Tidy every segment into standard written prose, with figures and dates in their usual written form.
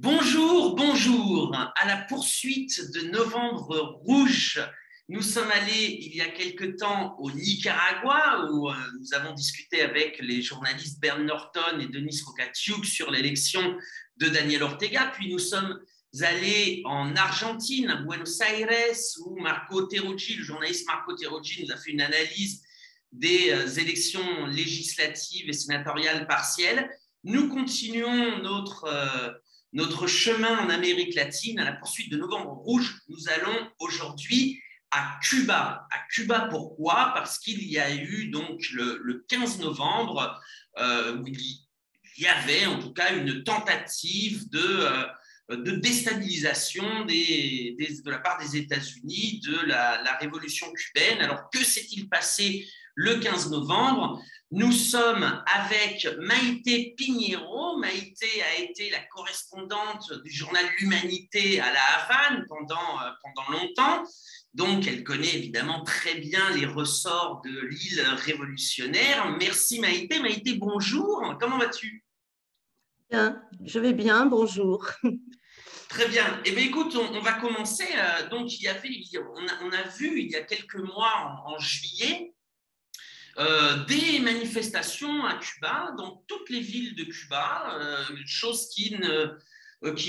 Bonjour, bonjour. À la poursuite de Novembre Rouge, nous sommes allés il y a quelque temps au Nicaragua où nous avons discuté avec les journalistes Bern Norton et Denis Rokatiuk sur l'élection de Daniel Ortega. Puis nous sommes allés en Argentine, à Buenos Aires, où Marco Terrucci, le journaliste Marco Terrucci, nous a fait une analyse des élections législatives et sénatoriales partielles. Nous continuons notre chemin en Amérique latine à la poursuite de Novembre Rouge. Nous allons aujourd'hui à Cuba. À Cuba, pourquoi? Parce qu'il y a eu donc le 15 novembre, où il y avait en tout cas une tentative de déstabilisation de la part des États-Unis de la révolution cubaine. Alors, que s'est-il passé le 15 novembre? Nous sommes avec Maïté Piñero. Maïté a été la correspondante du journal L'Humanité à La Havane pendant longtemps. Donc, elle connaît évidemment très bien les ressorts de l'île révolutionnaire. Merci Maïté. Maïté, bonjour. Comment vas-tu? Bien, je vais bien, bonjour. Très bien. Eh bien, écoute, on va commencer. Donc, on a vu il y a quelques mois, en juillet, des manifestations à Cuba, dans toutes les villes de Cuba, chose qui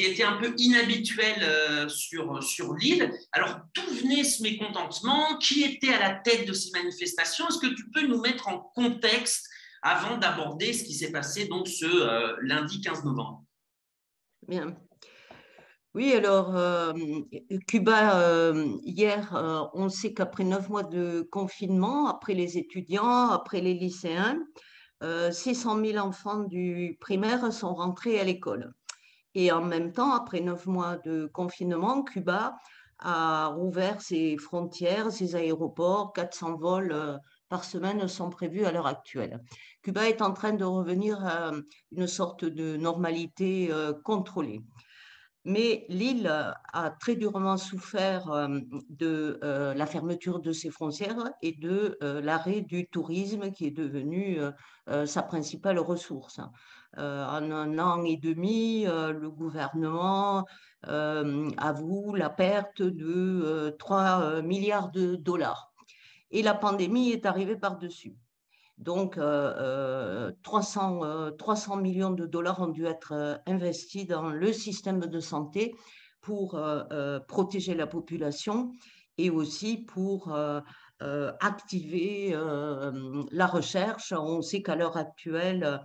était un peu inhabituelle sur l'île. Alors, d'où venait ce mécontentement? Qui était à la tête de ces manifestations? Est-ce que tu peux nous mettre en contexte avant d'aborder ce qui s'est passé donc ce lundi 15 novembre? Bien. Oui, alors, Cuba, hier, on sait qu'après 9 mois de confinement, après les étudiants, après les lycéens, 600 000 enfants du primaire sont rentrés à l'école. Et en même temps, après 9 mois de confinement, Cuba a rouvert ses frontières, ses aéroports. 400 vols par semaine sont prévus à l'heure actuelle. Cuba est en train de revenir à une sorte de normalité contrôlée. Mais l'île a très durement souffert de la fermeture de ses frontières et de l'arrêt du tourisme qui est devenu sa principale ressource. En un an et demi, le gouvernement avoue la perte de 3 milliards de dollars. Et la pandémie est arrivée par-dessus. Donc, 300 millions de dollars ont dû être investis dans le système de santé pour protéger la population et aussi pour activer la recherche. On sait qu'à l'heure actuelle,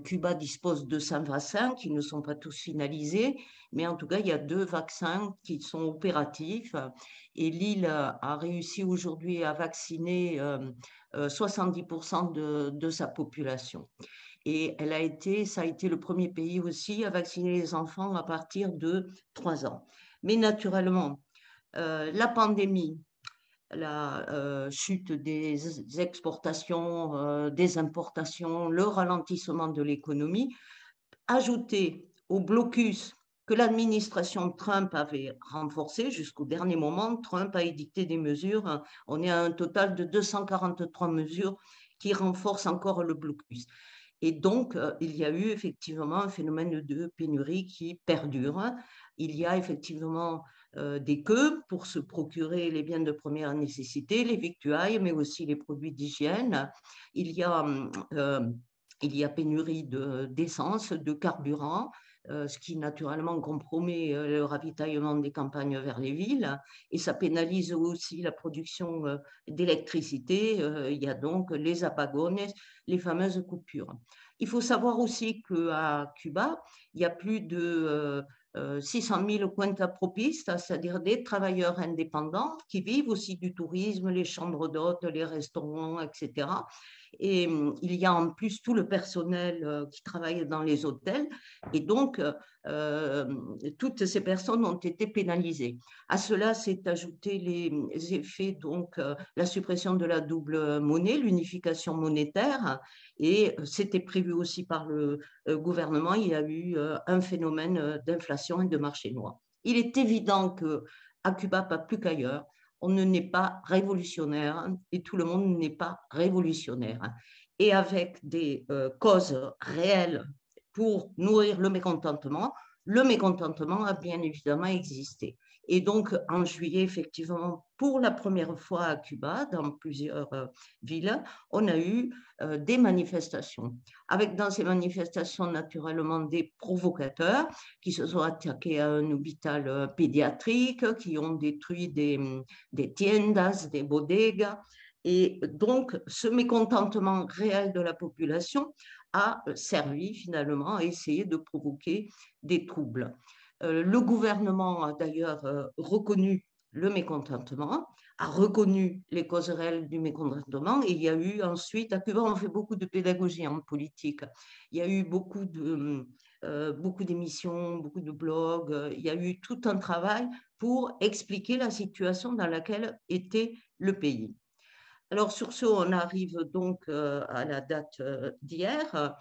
Cuba dispose de 5 vaccins qui ne sont pas tous finalisés, mais en tout cas, il y a 2 vaccins qui sont opératifs et l'île a réussi aujourd'hui à vacciner 70% de sa population. Et ça a été le premier pays aussi à vacciner les enfants à partir de 3 ans. Mais naturellement, la pandémie, la chute des exportations, des importations, le ralentissement de l'économie, ajouté au blocus que l'administration Trump avait renforcé jusqu'au dernier moment. Trump a édicté des mesures. On est à un total de 243 mesures qui renforcent encore le blocus. Et donc, il y a eu effectivement un phénomène de pénurie qui perdure. Il y a effectivement des queues pour se procurer les biens de première nécessité, les victuailles, mais aussi les produits d'hygiène. Il y a, euh, il y a pénurie d'essence, de carburant, ce qui naturellement compromet le ravitaillement des campagnes vers les villes. Et ça pénalise aussi la production d'électricité. Il y a donc les apagones, les fameuses coupures. Il faut savoir aussi qu'à Cuba, il y a plus de 600 000 cuentapropistas, c'est-à-dire des travailleurs indépendants qui vivent aussi du tourisme, les chambres d'hôtes, les restaurants, etc. Et il y a en plus tout le personnel qui travaille dans les hôtels. Et donc, toutes ces personnes ont été pénalisées. À cela s'est ajouté les effets, donc la suppression de la double monnaie, l'unification monétaire, et c'était prévu aussi par le gouvernement. Il y a eu un phénomène d'inflation et de marché noir. Il est évident qu'à Cuba, pas plus qu'ailleurs, on n'est pas révolutionnaire et tout le monde n'est pas révolutionnaire. Et avec des causes réelles pour nourrir le mécontentement, le mécontentement a bien évidemment existé. Et donc, en juillet, effectivement, pour la première fois à Cuba, dans plusieurs villes, on a eu des manifestations. Avec dans ces manifestations, naturellement, des provocateurs qui se sont attaqués à un hôpital pédiatrique, qui ont détruit des tiendas, des bodegas. Et donc, ce mécontentement réel de la population a servi finalement à essayer de provoquer des troubles. Le gouvernement a d'ailleurs reconnu le mécontentement, a reconnu les causes réelles du mécontentement, et il y a eu ensuite, à Cuba, on fait beaucoup de pédagogie en politique. Il y a eu beaucoup d'émissions, beaucoup de blogs, il y a eu tout un travail pour expliquer la situation dans laquelle était le pays. Alors, sur ce, on arrive donc à la date d'hier,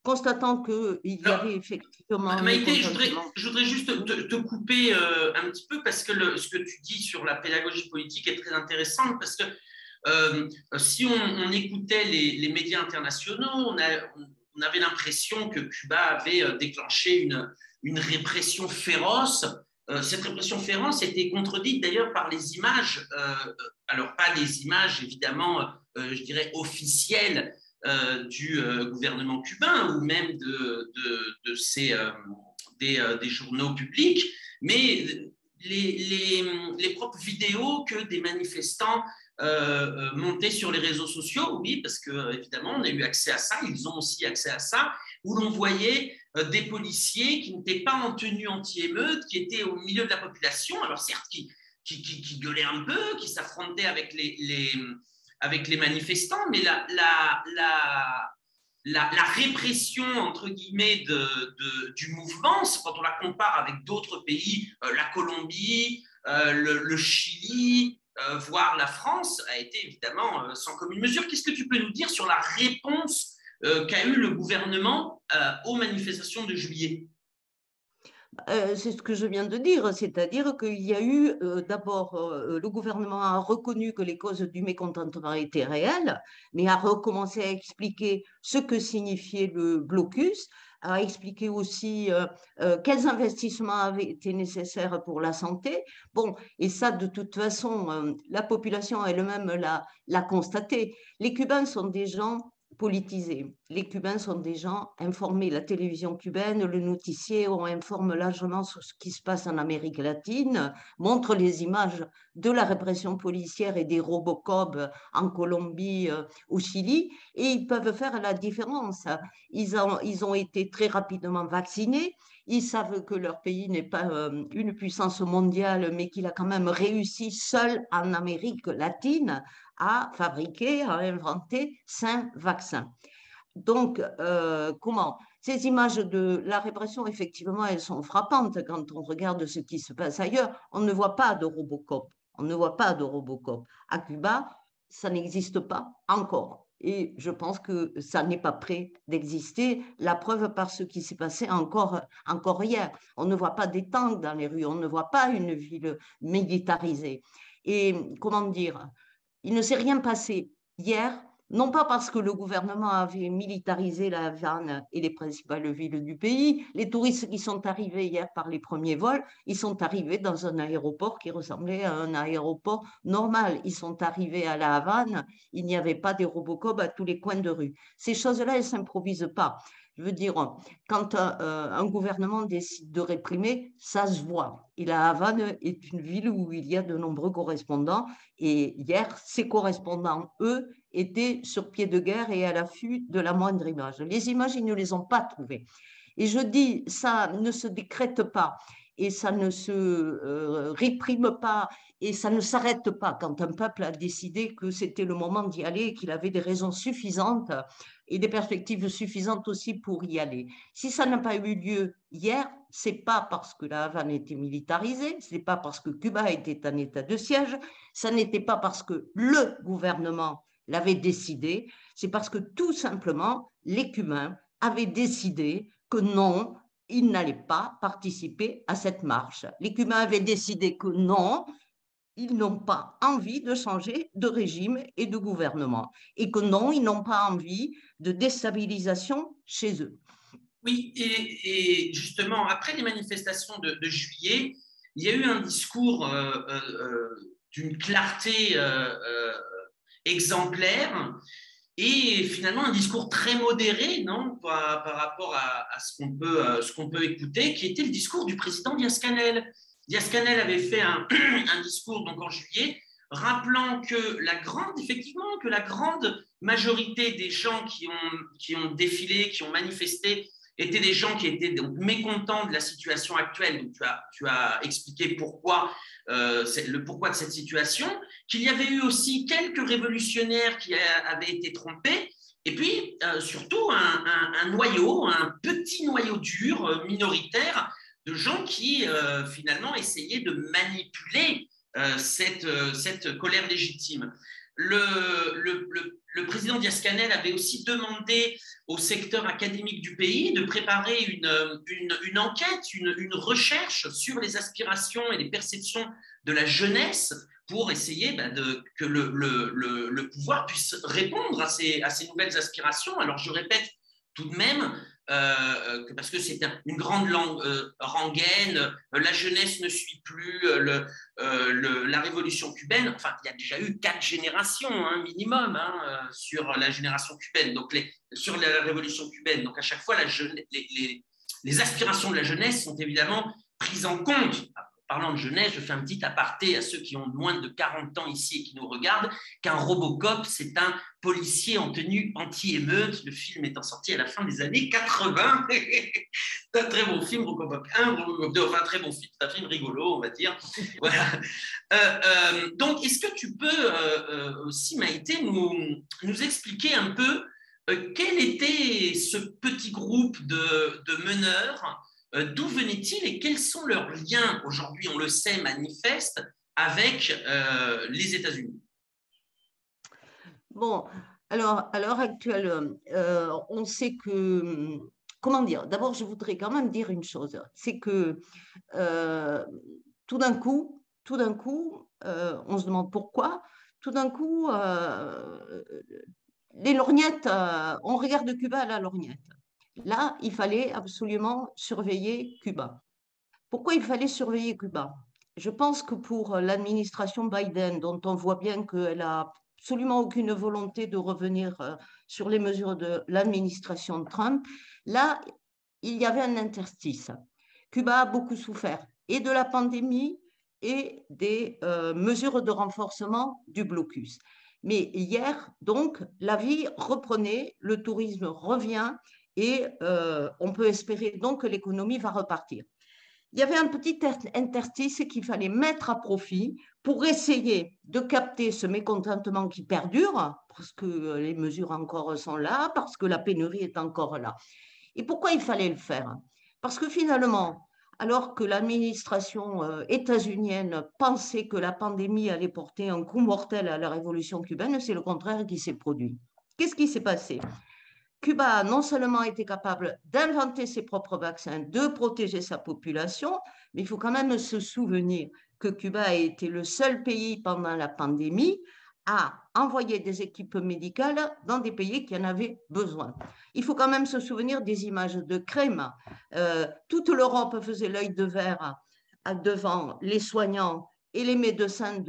constatant qu'il y Alors, avait effectivement un Maïté, mécontentement. je voudrais juste te couper un petit peu parce que ce que tu dis sur la pédagogie politique est très intéressant parce que si on écoutait les médias internationaux, on avait l'impression que Cuba avait déclenché une répression féroce. Cette répression féroce était contredite d'ailleurs par les images, alors pas les images évidemment, je dirais officielles du gouvernement cubain ou même des journaux publics, mais les propres vidéos que des manifestants montaient sur les réseaux sociaux, oui, parce que évidemment on a eu accès à ça, ils ont aussi accès à ça, où l'on voyait des policiers qui n'étaient pas en tenue anti-émeute, qui étaient au milieu de la population, alors certes qui gueulaient un peu, qui s'affrontaient avec les manifestants, mais la répression, entre guillemets, du mouvement, quand on la compare avec d'autres pays, la Colombie, le Chili, voire la France, a été évidemment sans commune mesure. Qu'est-ce que tu peux nous dire sur la réponse qu'a eu le gouvernement aux manifestations de juillet? C'est ce que je viens de dire, c'est-à-dire qu'il y a eu d'abord, le gouvernement a reconnu que les causes du mécontentement étaient réelles, mais a recommencé à expliquer ce que signifiait le blocus, a expliqué aussi quels investissements avaient été nécessaires pour la santé. Bon, et ça, de toute façon, la population elle-même l'a constaté. Les Cubains sont des gens politisés. Les Cubains sont des gens informés. La télévision cubaine, le noticier, on informe largement sur ce qui se passe en Amérique latine, montre les images de la répression policière et des Robocop en Colombie, au Chili, et ils peuvent faire la différence. Ils ont été très rapidement vaccinés. Ils savent que leur pays n'est pas une puissance mondiale, mais qu'il a quand même réussi seul en Amérique latine à fabriquer, à inventer 5 vaccins. Donc, comment ces images de la répression, effectivement, elles sont frappantes quand on regarde ce qui se passe ailleurs. On ne voit pas de Robocop. On ne voit pas de Robocop. À Cuba, ça n'existe pas encore. Et je pense que ça n'est pas prêt d'exister. La preuve par ce qui s'est passé encore hier. On ne voit pas des tanks dans les rues. On ne voit pas une ville militarisée. Et comment dire, il ne s'est rien passé hier, non pas parce que le gouvernement avait militarisé la Havane et les principales villes du pays. Les touristes qui sont arrivés hier par les premiers vols, ils sont arrivés dans un aéroport qui ressemblait à un aéroport normal. Ils sont arrivés à la Havane, il n'y avait pas des Robocop à tous les coins de rue. Ces choses-là, elles ne s'improvisent pas. Je veux dire, quand un gouvernement décide de réprimer, ça se voit. Et la Havane est une ville où il y a de nombreux correspondants. Et hier, ces correspondants, eux, étaient sur pied de guerre et à l'affût de la moindre image. Les images, ils ne les ont pas trouvées. Et je dis, ça ne se décrète pas et ça ne se réprime pas et ça ne s'arrête pas quand un peuple a décidé que c'était le moment d'y aller et qu'il avait des raisons suffisantes et des perspectives suffisantes aussi pour y aller. Si ça n'a pas eu lieu hier, c'est pas parce que la Havane était militarisée, c'est pas parce que Cuba était en état de siège, ça n'était pas parce que le gouvernement l'avait décidé, c'est parce que tout simplement les Cubains avaient décidé que non, ils n'allaient pas participer à cette marche. Les Cubains avaient décidé que non, ils n'ont pas envie de changer de régime et de gouvernement et que non, ils n'ont pas envie de déstabilisation chez eux. Oui, et justement, après les manifestations de juillet, il y a eu un discours d'une clarté exemplaire et finalement un discours très modéré, non, par rapport à ce qu'on peut écouter, qui était le discours du président Diaz-Canel. Diaz-Canel avait fait un discours donc en juillet, rappelant que effectivement, que la grande majorité des gens qui ont défilé, qui ont manifesté, étaient des gens qui étaient donc mécontents de la situation actuelle. Donc tu as expliqué le pourquoi de cette situation, qu'il y avait eu aussi quelques révolutionnaires qui avaient été trompés, et puis surtout un petit noyau dur, minoritaire, de gens qui finalement essayaient de manipuler cette colère légitime. Le président Diaz-Canel avait aussi demandé au secteur académique du pays de préparer une enquête, une recherche sur les aspirations et les perceptions de la jeunesse pour essayer que le pouvoir puisse répondre à ces nouvelles aspirations. Alors je répète tout de même parce que c'est une grande langue rengaine, la jeunesse ne suit plus la révolution cubaine. Enfin, il y a déjà eu 4 générations minimum sur la génération cubaine, donc sur la révolution cubaine. Donc à chaque fois, les aspirations de la jeunesse sont évidemment prises en compte. Parlant de jeunesse, je fais un petit aparté à ceux qui ont moins de 40 ans ici et qui nous regardent, qu'un Robocop, c'est un policier en tenue anti-émeute. Le film étant sorti à la fin des années 80. C'est un très bon film, Robocop 1, Robocop 2, enfin un très bon film. C'est un film rigolo, on va dire. Voilà. Donc, est-ce que tu peux aussi, Maïté, nous expliquer un peu quel était ce petit groupe de meneurs, d'où venaient-ils et quels sont leurs liens, aujourd'hui, on le sait, manifestes, avec les États-Unis? Bon, alors à l'heure actuelle, on sait que, comment dire, d'abord je voudrais quand même dire une chose, c'est que euh, tout d'un coup, on se demande pourquoi, tout d'un coup, les lorgnettes, on regarde Cuba à la lorgnette. Là, il fallait absolument surveiller Cuba. Pourquoi il fallait surveiller Cuba? Je pense que pour l'administration Biden, dont on voit bien qu'elle a absolument aucune volonté de revenir sur les mesures de l'administration Trump, là, il y avait un interstice. Cuba a beaucoup souffert et de la pandémie et des mesures de renforcement du blocus. Mais hier, donc, la vie reprenait, le tourisme revient et on peut espérer donc que l'économie va repartir. Il y avait un petit interstice qu'il fallait mettre à profit pour essayer de capter ce mécontentement qui perdure, parce que les mesures encore sont là, parce que la pénurie est encore là. Et pourquoi il fallait le faire? Parce que finalement, alors que l'administration états-unienne pensait que la pandémie allait porter un coup mortel à la révolution cubaine, c'est le contraire qui s'est produit. Qu'est-ce qui s'est passé? Cuba a non seulement été capable d'inventer ses propres vaccins, de protéger sa population, mais il faut quand même se souvenir que Cuba a été le seul pays pendant la pandémie à envoyer des équipes médicales dans des pays qui en avaient besoin. Il faut quand même se souvenir des images de crème. Toute l'Europe faisait l'œil de verre devant les soignants et les médecins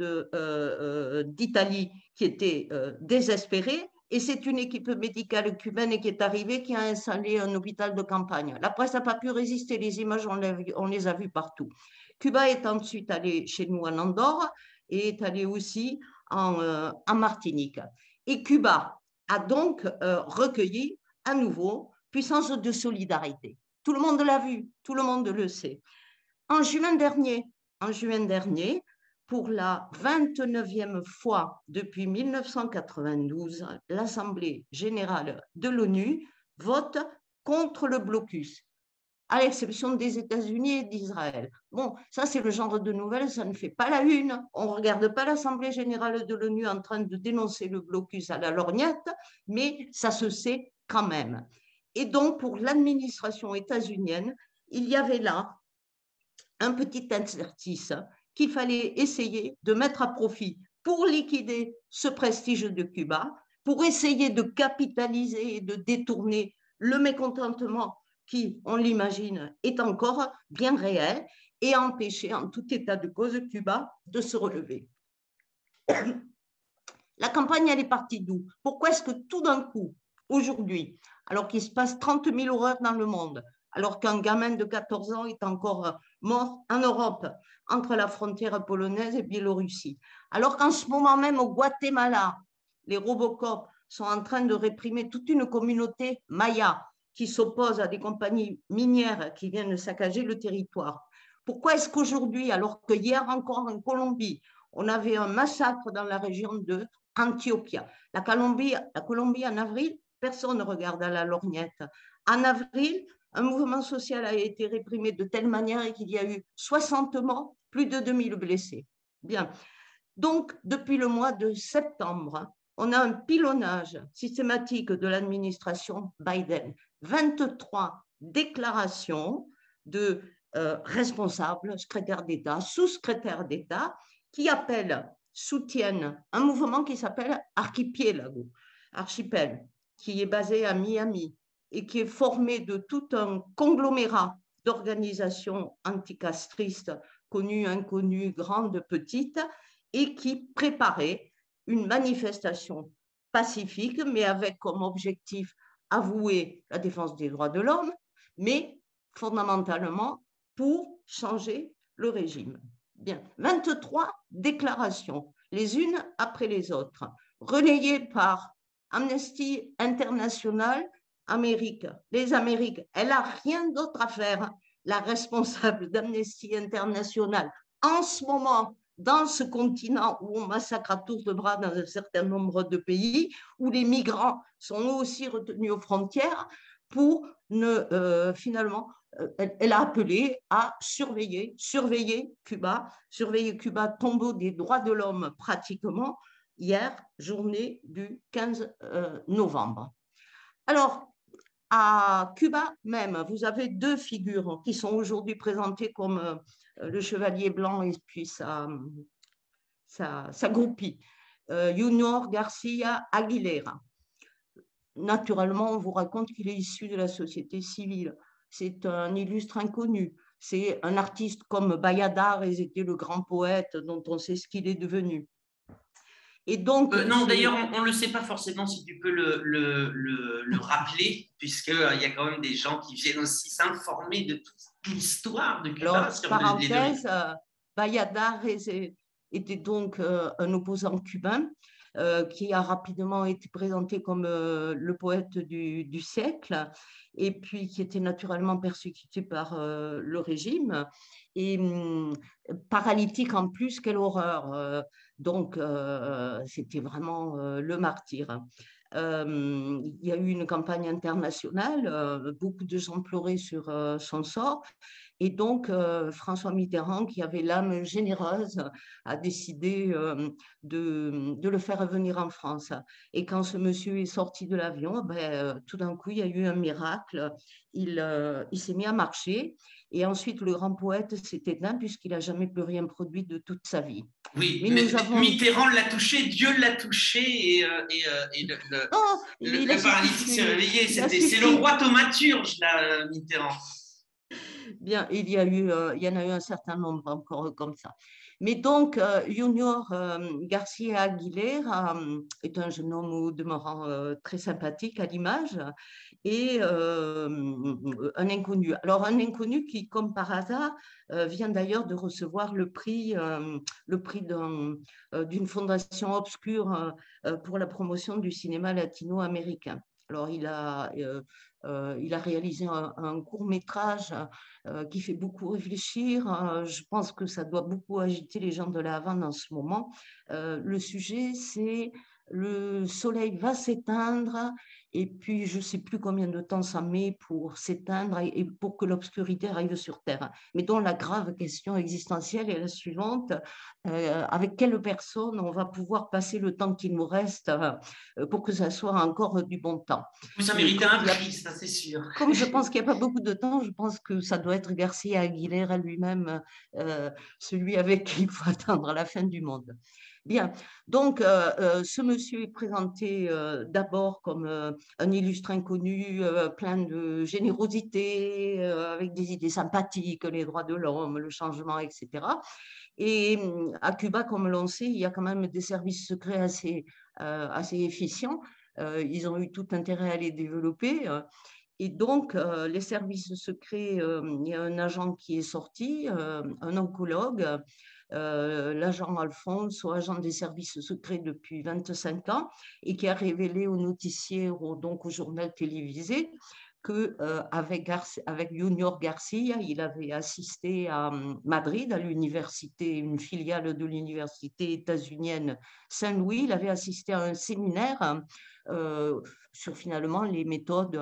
d'Italie qui étaient désespérés. Et c'est une équipe médicale cubaine qui est arrivée, qui a installé un hôpital de campagne. La presse n'a pas pu résister, les images, on les a vues partout. Cuba est ensuite allé chez nous en Andorre et est allé aussi en Martinique. Et Cuba a donc recueilli à nouveau puissance de solidarité. Tout le monde l'a vu, tout le monde le sait. En juin dernier, pour la 29e fois depuis 1992, l'Assemblée générale de l'ONU vote contre le blocus, à l'exception des États-Unis et d'Israël. Bon, ça c'est le genre de nouvelles, ça ne fait pas la une. On ne regarde pas l'Assemblée générale de l'ONU en train de dénoncer le blocus à la lorgnette, mais ça se sait quand même. Et donc, pour l'administration états-unienne, il y avait là un petit exercice qu'il fallait essayer de mettre à profit pour liquider ce prestige de Cuba, pour essayer de capitaliser et de détourner le mécontentement qui, on l'imagine, est encore bien réel et a empêché en tout état de cause Cuba de se relever. La campagne, elle est partie d'où? Pourquoi est-ce que tout d'un coup, aujourd'hui, alors qu'il se passe 30 000 horreurs dans le monde, alors qu'un gamin de 14 ans est encore mort en Europe, entre la frontière polonaise et Biélorussie, alors qu'en ce moment même au Guatemala, les Robocop sont en train de réprimer toute une communauté maya qui s'oppose à des compagnies minières qui viennent saccager le territoire. Pourquoi est-ce qu'aujourd'hui, alors que hier encore en Colombie, on avait un massacre dans la région de Antioquia. La Colombie en avril, personne ne regarde à la lorgnette. En avril, un mouvement social a été réprimé de telle manière qu'il y a eu 60 morts, plus de 2000 blessés. Bien. Donc, depuis le mois de septembre, on a un pilonnage systématique de l'administration Biden. 23 déclarations de responsables, secrétaires d'État, sous-secrétaires d'État, qui appellent, soutiennent un mouvement qui s'appelle Archipelago, Archipel, qui est basé à Miami et qui est formé de tout un conglomérat d'organisations anticastristes, connues, inconnues, grandes, petites, et qui préparait une manifestation pacifique, mais avec comme objectif avoué la défense des droits de l'homme, mais fondamentalement pour changer le régime. Bien, 23 déclarations, les unes après les autres, relayées par Amnesty International, Amérique. Les Amériques, elle n'a rien d'autre à faire. La responsable d'Amnesty International, en ce moment, dans ce continent où on massacre à tour de bras dans un certain nombre de pays, où les migrants sont aussi retenus aux frontières, pour ne finalement elle a appelé à surveiller Cuba, tombeau des droits de l'homme pratiquement, hier, journée du 15 novembre. Alors, à Cuba même, vous avez deux figures qui sont aujourd'hui présentées comme le chevalier blanc et puis sa groupie, Junior Garcia Aguilera. Naturellement, on vous raconte qu'il est issu de la société civile. C'est un illustre inconnu. C'est un artiste comme Valladares était le grand poète dont on sait ce qu'il est devenu. Et donc, non, d'ailleurs, on ne le sait pas forcément, si tu peux le rappeler, puisqu'il y a quand même des gens qui viennent aussi s'informer de toute l'histoire de Cuba. Alors, parenthèse, Valladares était donc un opposant cubain qui a rapidement été présenté comme le poète du siècle et puis qui était naturellement persécuté par le régime et paralytique en plus, quelle horreur. Donc, c'était vraiment le martyr. Il y a eu une campagne internationale, beaucoup de gens pleuraient sur son sort. Et donc, François Mitterrand, qui avait l'âme généreuse, a décidé de le faire revenir en France. Et quand ce monsieur est sorti de l'avion, tout d'un coup, il y a eu un miracle. Il s'est mis à marcher. Et ensuite, le grand poète s'est éteint puisqu'il n'a jamais plus rien produit de toute sa vie. Oui, mais Mitterrand l'a touché, Dieu l'a touché et le paralytique s'est réveillé. C'est le roi thaumaturge, là, Mitterrand. Bien, il y en a eu un certain nombre encore comme ça. Mais donc, Junior Garcia Aguilera est un jeune homme au demeurant très sympathique à l'image et un inconnu. Alors, un inconnu qui, comme par hasard, vient d'ailleurs de recevoir le prix d'une fondation obscure pour la promotion du cinéma latino-américain. Alors, il a réalisé un court-métrage qui fait beaucoup réfléchir. Je pense que ça doit beaucoup agiter les gens de la Havane en ce moment. Le sujet, c'est le soleil va s'éteindre et puis je ne sais plus combien de temps ça met pour s'éteindre et pour que l'obscurité arrive sur Terre. Mais dont la grave question existentielle est la suivante. Avec quelle personne on va pouvoir passer le temps qu'il nous reste pour que ça soit encore du bon temps. Ça méritait un prix, ça c'est sûr. Comme je pense qu'il n'y a pas beaucoup de temps, je pense que ça doit être Garcia Aguilera lui-même, celui avec qui il faut attendre la fin du monde. Bien, donc ce monsieur est présenté d'abord comme un illustre inconnu, plein de générosité, avec des idées sympathiques, les droits de l'homme, le changement, etc. Et à Cuba, comme l'on sait, il y a quand même des services secrets assez efficients. Ils ont eu tout intérêt à les développer. Et donc, les services secrets, il y a un agent qui est sorti, un oncologue, l'agent Alphonse, soit agent des services secrets depuis 25 ans, et qui a révélé aux noticiers, donc au journal télévisé, que avec Junior Garcia, il avait assisté à Madrid, à l'université, une filiale de l'université états-unienne Saint-Louis. Il avait assisté à un séminaire euh, sur finalement les méthodes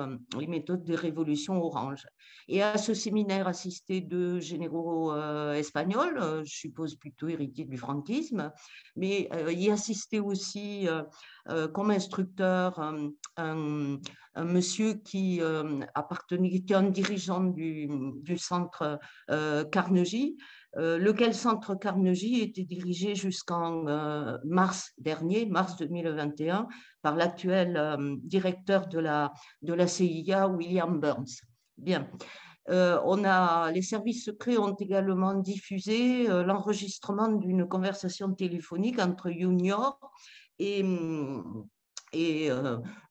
des révolutions orange. Et à ce séminaire assisté de généraux espagnols, je suppose plutôt héritiers du franquisme, mais y assistait aussi comme instructeur un monsieur qui appartenait, qui était un dirigeant du centre Carnegie, lequel centre Carnegie était dirigé jusqu'en mars dernier, mars 2021, par l'actuel directeur de la CIA, William Burns. Bien. Les services secrets ont également diffusé l'enregistrement d'une conversation téléphonique entre Junior et,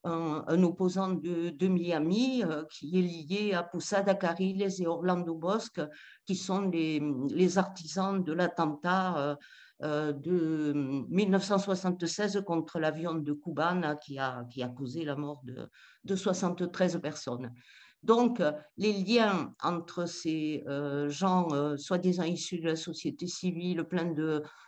un opposant de Miami qui est lié à Posada Carriles et Orlando Bosque, qui sont les artisans de l'attentat de 1976 contre l'avion de Cubana qui a causé la mort de 73 personnes. Donc, les liens entre ces gens soi-disant issus de la société civile, pleins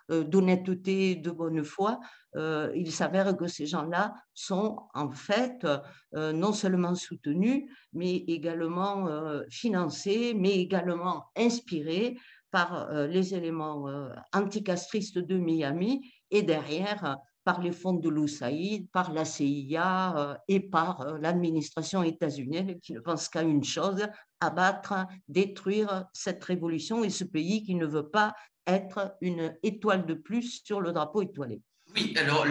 d'honnêteté, de bonne foi, il s'avère que ces gens-là sont en fait non seulement soutenus, mais également financés, mais également inspirés par les éléments anticastristes de Miami et derrière par les fonds de l'USAID, par la CIA et par l'administration états-unienne qui ne pense qu'à une chose, abattre, détruire cette révolution et ce pays qui ne veut pas être une étoile de plus sur le drapeau étoilé. Oui, alors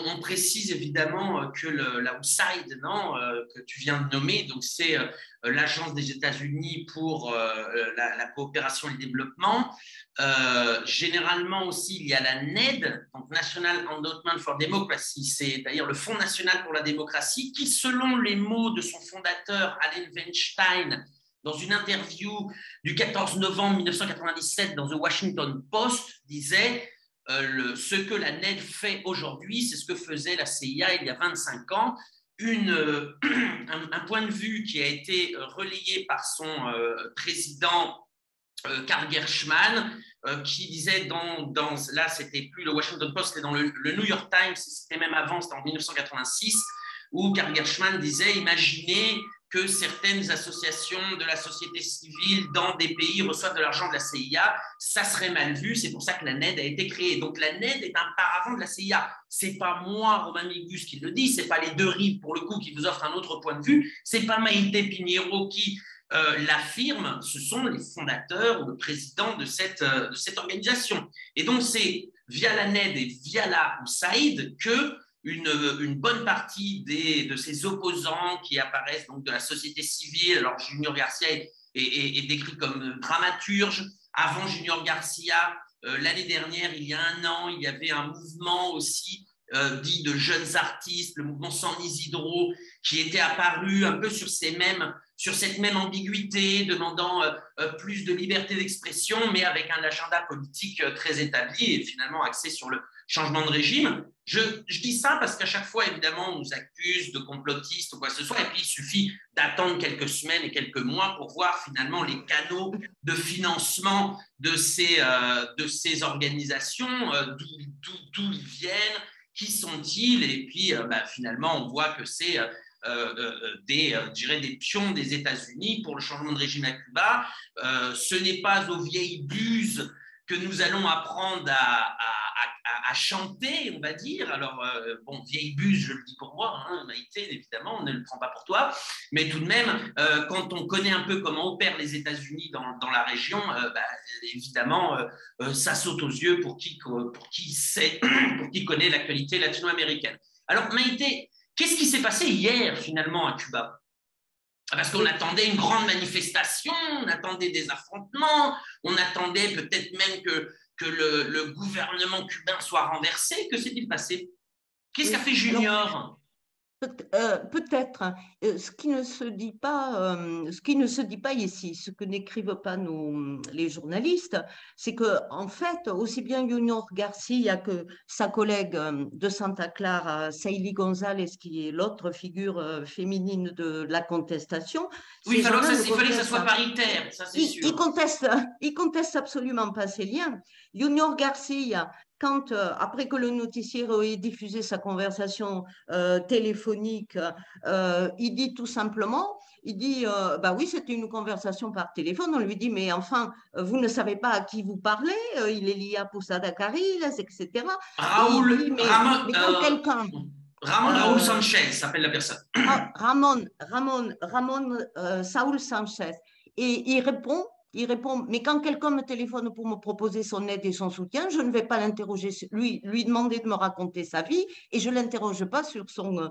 on précise évidemment que la USAID, non, que tu viens de nommer, donc c'est l'agence des États-Unis pour la coopération et le développement. Généralement aussi, il y a la NED, donc National Endowment for Democracy, c'est d'ailleurs le Fonds national pour la démocratie, qui, selon les mots de son fondateur, Allen Weinstein, dans une interview du 14 novembre 1997 dans The Washington Post, disait ce que la NED fait aujourd'hui, c'est ce que faisait la CIA il y a 25 ans. Un point de vue qui a été relayé par son président Karl Gershman, qui disait là c'était plus le Washington Post, c'était dans le New York Times, c'était même avant, c'était en 1986, où Karl Gershman disait imaginez que certaines associations de la société civile dans des pays reçoivent de l'argent de la CIA, ça serait mal vu, c'est pour ça que la NED a été créée. Donc la NED est un paravent de la CIA. C'est pas moi, Romain Migus, qui le dit, c'est pas les deux rives, pour le coup, qui vous offrent un autre point de vue, c'est pas Maïté Pinheiro qui l'affirme, ce sont les fondateurs ou le président de cette organisation. Et donc c'est via la NED et via la USAID que une bonne partie de ces opposants qui apparaissent donc de la société civile. Alors Junior Garcia est décrit comme dramaturge. Avant Junior Garcia, l'année dernière, il y a un an, il y avait un mouvement aussi dit de jeunes artistes, le mouvement San Isidro, qui était apparu un peu sur cette même ambiguïté, demandant plus de liberté d'expression, mais avec un agenda politique très établi et finalement axé sur le changement de régime. Je dis ça parce qu'à chaque fois, évidemment, on nous accuse de complotistes ou quoi que ce soit, et puis il suffit d'attendre quelques semaines et quelques mois pour voir finalement les canaux de financement de ces organisations, d'où ils viennent, qui sont-ils, et puis finalement, on voit que c'est je dirais des pions des États-Unis pour le changement de régime à Cuba. Ce n'est pas aux vieilles buses que nous allons apprendre à chanter, on va dire. Alors, bon, vieille buse, je le dis pour moi, hein, Maïté, évidemment, on ne le prend pas pour toi, mais tout de même, quand on connaît un peu comment opèrent les États-Unis dans la région, évidemment, ça saute aux yeux pour qui sait, pour qui connaît l'actualité latino-américaine. Alors, Maïté, qu'est-ce qui s'est passé hier, finalement, à Cuba? Parce qu'on attendait une grande manifestation, on attendait des affrontements, on attendait peut-être même que le gouvernement cubain soit renversé. Que s'est-il passé? Qu'est-ce qu'a fait Junior? Peut-être. Ce qui ne se dit pas, ce qui ne se dit pas ici, ce que n'écrivent pas les journalistes, c'est que en fait, aussi bien Junior Garcia que sa collègue de Santa Clara, Saily González, qui est l'autre figure féminine de la contestation, Oui, il ces gens-là ne fallait que ça soit contestent. paritaire, ça c'est sûr. Ils contestent absolument pas ces liens. Junior Garcia, quand, après que le noticiero ait diffusé sa conversation téléphonique, il dit tout simplement, il dit, bah oui, c'était une conversation par téléphone. On lui dit, mais enfin, vous ne savez pas à qui vous parlez, il est lié à Posada Cariles, etc. Et il dit, mais quand quelqu'un... Raoul Sanchez s'appelle la personne. Ramon Saúl Sanchez. Et il répond, mais quand quelqu'un me téléphone pour me proposer son aide et son soutien, je ne vais pas l'interroger, lui demander de me raconter sa vie et je ne l'interroge pas sur son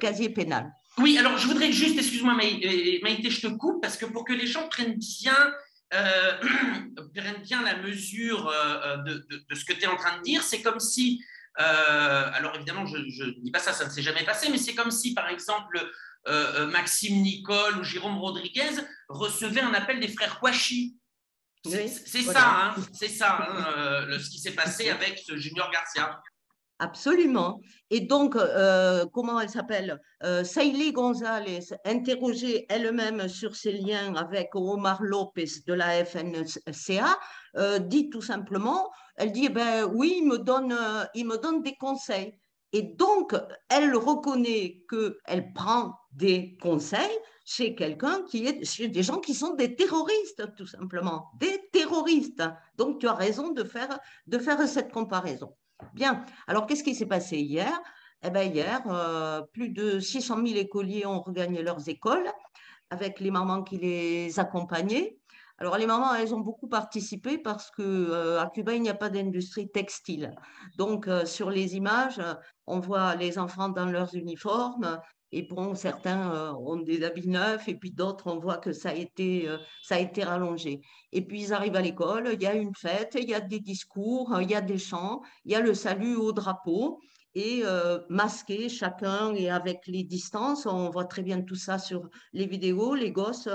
casier pénal. Oui, alors je voudrais juste, excuse-moi Maïté, je te coupe, parce que pour que les gens prennent bien la mesure de ce que tu es en train de dire, c'est comme si, alors évidemment, je ne dis pas ça, ça ne s'est jamais passé, mais c'est comme si, par exemple, Maxime Nicole ou Jérôme Rodriguez recevaient un appel des frères Kouachi. C'est voilà. C'est ça, ce qui s'est passé avec ce Junior Garcia. Absolument. Et donc, comment elle s'appelle? Saily González, interrogée elle-même sur ses liens avec Omar Lopez de la FNCA, dit tout simplement, elle dit, ben oui, il me donne des conseils. Et donc, elle reconnaît qu'elle prend des conseils chez chez des gens qui sont des terroristes, tout simplement, des terroristes. Donc, tu as raison de faire cette comparaison. Bien. Alors, qu'est-ce qui s'est passé hier? Eh bien, hier, plus de 600 000 écoliers ont regagné leurs écoles avec les mamans qui les accompagnaient. Alors, les mamans, elles ont beaucoup participé parce qu'à Cuba, il n'y a pas d'industrie textile. Donc, sur les images, on voit les enfants dans leurs uniformes. Et bon, certains ont des habits neufs et puis d'autres, on voit que ça a été rallongé. Et puis, ils arrivent à l'école, il y a une fête, il y a des discours, il y a des chants, il y a le salut au drapeau et masqués chacun et avec les distances. On voit très bien tout ça sur les vidéos. Les gosses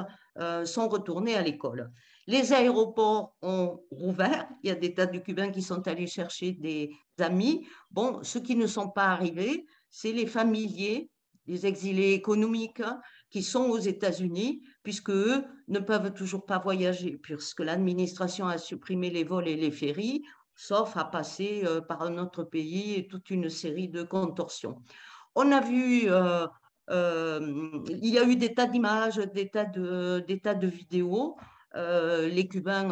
sont retournés à l'école. Les aéroports ont rouvert. Il y a des tas de Cubains qui sont allés chercher des amis. Bon, ceux qui ne sont pas arrivés, c'est les familiers, les exilés économiques qui sont aux États-Unis, puisque eux ne peuvent toujours pas voyager, puisque l'administration a supprimé les vols et les ferries, sauf à passer par un autre pays et toute une série de contorsions. On a vu, il y a eu des tas d'images, des tas de vidéos. Les Cubains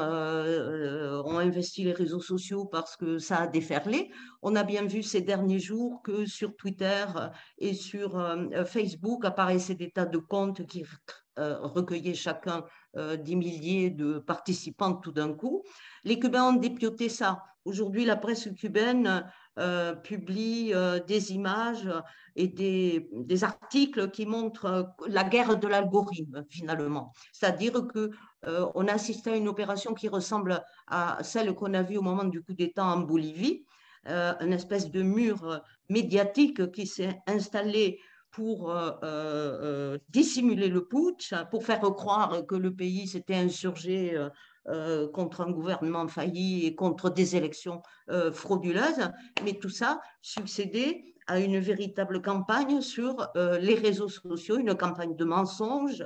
ont investi les réseaux sociaux parce que ça a déferlé. On a bien vu ces derniers jours que sur Twitter et sur Facebook apparaissaient des tas de comptes qui recueillaient chacun 10 milliers de participants tout d'un coup. Les Cubains ont dépioté ça. Aujourd'hui, la presse cubaine publie des images et des articles qui montrent la guerre de l'algorithme, finalement. C'est-à-dire qu'on a assisté à une opération qui ressemble à celle qu'on a vue au moment du coup d'État en Bolivie, une espèce de mur médiatique qui s'est installé pour dissimuler le putsch, pour faire croire que le pays s'était insurgé contre un gouvernement failli et contre des élections frauduleuses. Mais tout ça succédait à une véritable campagne sur les réseaux sociaux, une campagne de mensonges.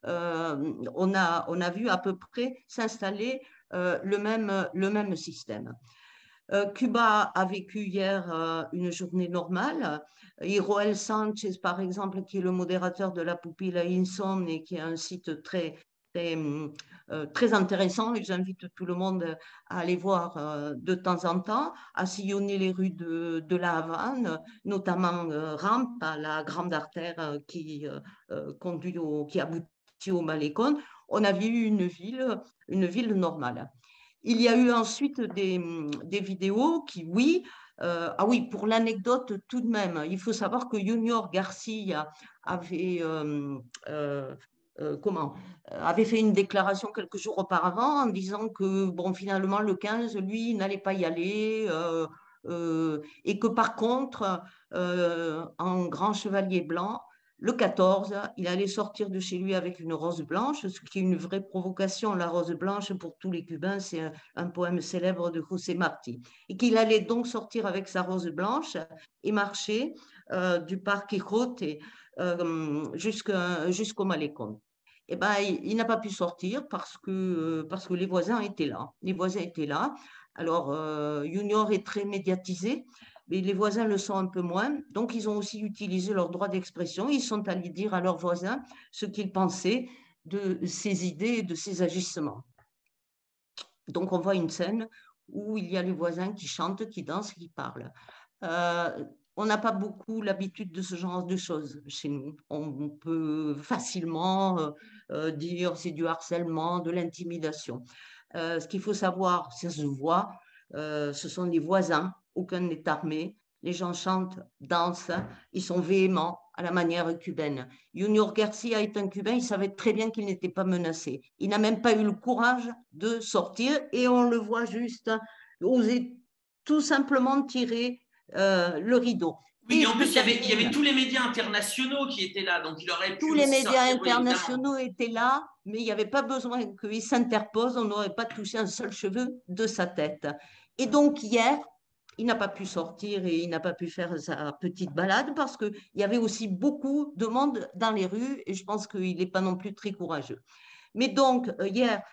On a vu à peu près s'installer le même système. Cuba a vécu hier une journée normale. Hiroel Sanchez, par exemple, qui est le modérateur de la Pupila Insomne et qui est un site très très intéressant et j'invite tout le monde à aller voir de temps en temps, à sillonner les rues de La Havane, notamment Rampe, la grande artère qui conduit qui aboutit au Malecón. On a vu une ville normale. Il y a eu ensuite des vidéos qui, oui, ah oui, pour l'anecdote tout de même, il faut savoir que Junior Garcia avait, avait fait une déclaration quelques jours auparavant en disant que, bon, finalement, le 15, lui, n'allait pas y aller et que par contre, en grand chevalier blanc, le 14, il allait sortir de chez lui avec une rose blanche, ce qui est une vraie provocation. La rose blanche, pour tous les Cubains, c'est un poème célèbre de José Martí. Et qu'il allait donc sortir avec sa rose blanche et marcher du parc Quijote jusqu'au Malecón. Eh ben, il n'a pas pu sortir parce que les voisins étaient là. Les voisins étaient là. Alors, Junior est très médiatisé, mais les voisins le sont un peu moins. Donc, ils ont aussi utilisé leur droit d'expression. Ils sont allés dire à leurs voisins ce qu'ils pensaient de ces idées et de ces agissements. Donc, on voit une scène où il y a les voisins qui chantent, qui dansent, qui parlent. On n'a pas beaucoup l'habitude de ce genre de choses chez nous. On peut facilement dire c'est du harcèlement, de l'intimidation. Ce qu'il faut savoir, ça se voit, ce sont les voisins, aucun n'est armé, les gens chantent, dansent, ils sont véhéments à la manière cubaine. Junior Garcia est un Cubain, il savait très bien qu'il n'était pas menacé. Il n'a même pas eu le courage de sortir et on le voit juste oser tout simplement tirer le rideau. Oui, et en plus, il y avait tous les médias internationaux qui étaient là, donc il aurait pu tous les médias sortir, internationaux étaient là, mais il n'y avait pas besoin qu'ils s'interposent, on n'aurait pas touché un seul cheveu de sa tête. Et donc hier, il n'a pas pu sortir et il n'a pas pu faire sa petite balade parce qu'il y avait aussi beaucoup de monde dans les rues et je pense qu'il n'est pas non plus très courageux. Mais donc, hier,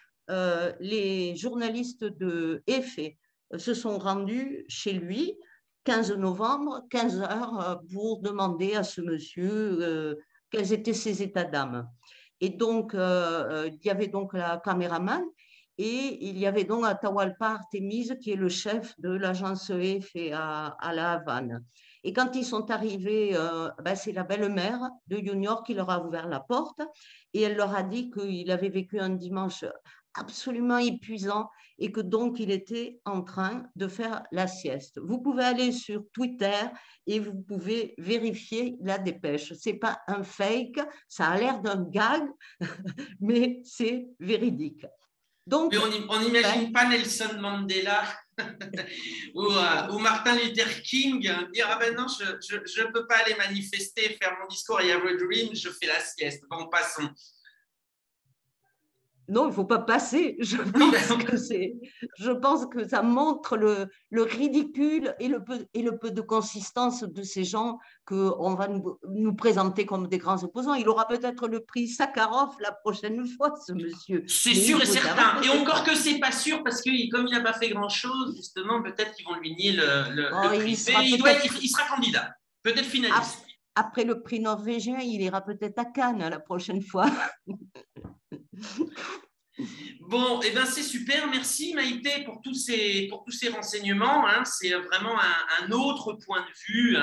les journalistes de EFE se sont rendus chez lui 15 novembre, 15 heures, pour demander à ce monsieur quels étaient ses états d'âme. Et donc, il y avait donc la caméraman et il y avait donc Atahualpa Artemise, qui est le chef de l'agence EFE à La Havane. Et quand ils sont arrivés, ben c'est la belle-mère de Junior qui leur a ouvert la porte et elle leur a dit qu'il avait vécu un dimanche absolument épuisant et que donc il était en train de faire la sieste. Vous pouvez aller sur Twitter et vous pouvez vérifier la dépêche. C'est pas un fake, ça a l'air d'un gag, mais c'est véridique. Donc, oui, on n'imagine pas Nelson Mandela ou Martin Luther King dire ah ben non, je ne peux pas aller manifester, faire mon discours, I have a dream, je fais la sieste. Bon, passons. Non, il ne faut pas passer. Je pense que ça montre le ridicule et le peu de consistance de ces gens qu'on va nous présenter comme des grands opposants. Il aura peut-être le prix Sakharov la prochaine fois, ce monsieur. C'est sûr et certain. Et encore que c'est pas sûr, parce que comme il n'a pas fait grand-chose, justement, peut-être qu'ils vont lui nier le prix. Il sera candidat, peut-être finaliste. Après le prix norvégien, il ira peut-être à Cannes la prochaine fois. Bon, et ben c'est super. Merci Maïté pour tous ces renseignements. Hein. C'est vraiment un autre point de vue,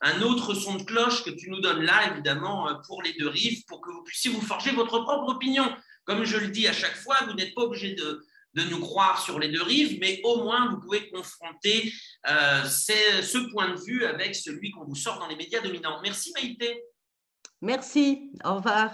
un autre son de cloche que tu nous donnes là, évidemment, pour les deux rives, pour que vous puissiez vous forger votre propre opinion. Comme je le dis à chaque fois, vous n'êtes pas obligé de nous croire sur les deux rives, mais au moins vous pouvez confronter ce point de vue avec celui qu'on vous sort dans les médias dominants. Merci Maïté. Merci, au revoir.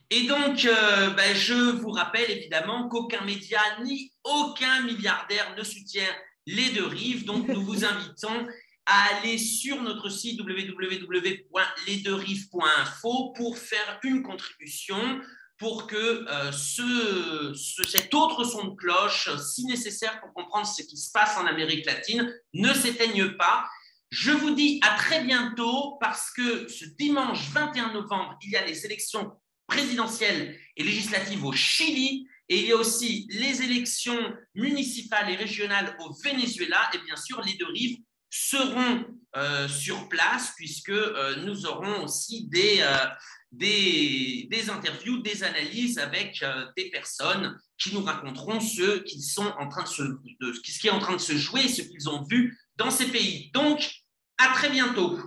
Et donc, je vous rappelle évidemment qu'aucun média ni aucun milliardaire ne soutient les deux rives. Donc, nous vous invitons à aller sur notre site www.lesdeuxrives.info pour faire une contribution pour que cet autre son de cloche, si nécessaire pour comprendre ce qui se passe en Amérique latine, ne s'éteigne pas. Je vous dis à très bientôt parce que ce dimanche 21 novembre, il y a les élections présidentielles et législatives au Chili et il y a aussi les élections municipales et régionales au Venezuela et bien sûr les deux rives seront sur place puisque nous aurons aussi des des interviews, des analyses avec des personnes qui nous raconteront ce qui est en train de se jouer, ce qu'ils ont vu dans ces pays. Donc, à très bientôt.